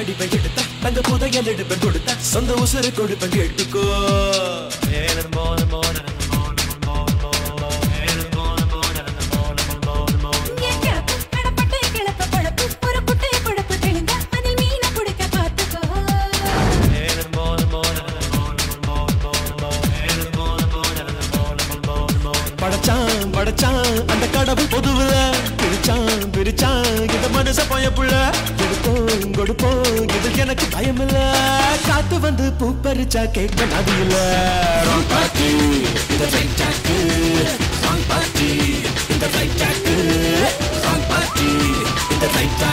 அடி பங்கெடுத்த தங்க புதையல் எடுப்பேன் கொடுத்த சொந்த உசுறு கொடுப்பேன் கேட்டுக்கோ படைச்சான் படைச்சான் அந்த கடவுள் பொதுவுல பிரிச்சான் பிரிச்சான் இந்த மனுஷ பயப்புள்ள எடுப்போம் கொடுப்போம் இது எனக்கு பயமில்ல காத்து வந்து பூ பறிச்சா கேட்க நதி இல்ல பாட்டி இந்த பாட்டி இந்த பாட்டி இந்த பாட்டி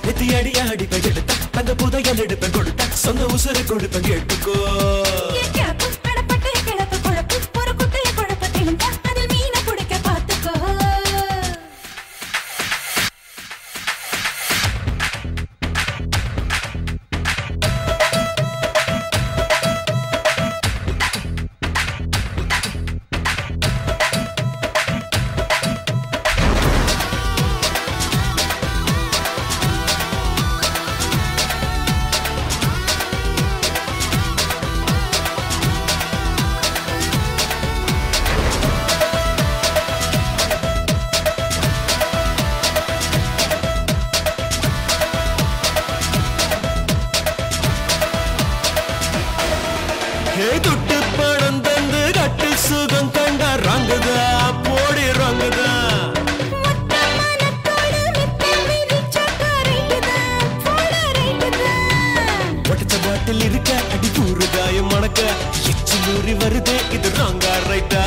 எத்தி அடி அடி பங்கெடுத்த தங்க புதையல் எடுப்பேன் கொடுத்த சொந்த உசுறு கொடுப்பேன் கேட்டுக்கோ துட்டு படம் தந்து கட்டு சுகம் கண்டா ரங்குதா போடி ரங்குதா ஒட்டச்ச பாட்டில் இருக்க அடி கூறு காயம் மணக்க எச்சு ஊறி வருதே இது ராங்கா ரைட்டா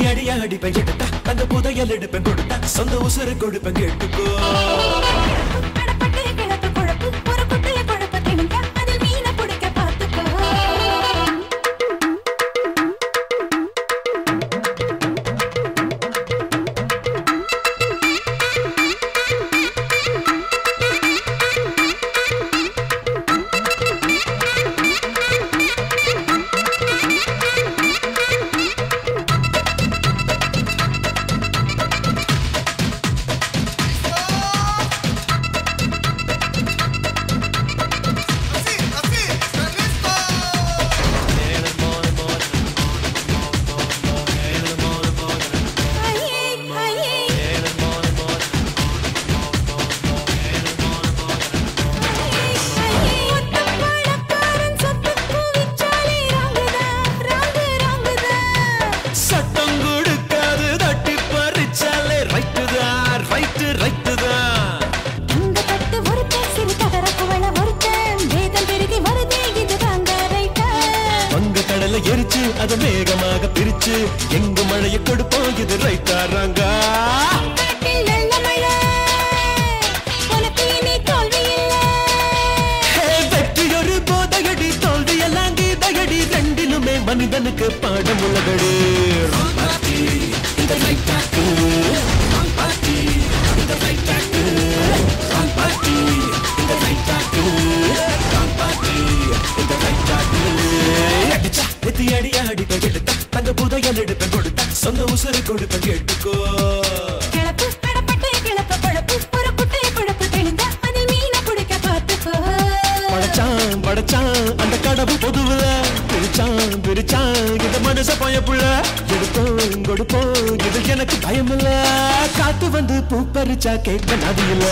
அடி அடி பங்கெடுத்த தங்க புதையல் எடுப்பேன் கொடுத்த சொந்த உசுறு கொடுப்பேன் கேட்டுக்கோ எரிச்சு அத மேகமாக பிரிச்சு எங்க மழையை கொடுப்போம் இது ரைட்டாராங்க வெற்றி ஒரு போதையடி தோல்வி எல்லாம் கீதையடி ரெண்டிலுமே மனிதனுக்கு பாடம் உள்ளதடி இந்த ரைட்டாக்கு இந்த ரைட்டாக்கு இந்த ரைட்டாக்கு எத்தி அடி அடி பங்கெடுத்த தங்க புதையல் எடுப்பேன் கொடுத்த சொந்த உசுறு கொடுப்பேன் கேட்டுக்கோ படைச்சான் படைச்சான் அந்த கடவுள் பொதுவுல பிரிச்சான் பிரிச்சான் இந்த மனுஷ பயப்புள்ள எடுப்போம் கொடுப்போம் இது எனக்கு பயமில்ல காத்து வந்து பூ பறிச்சா கேட்க நதி இல்ல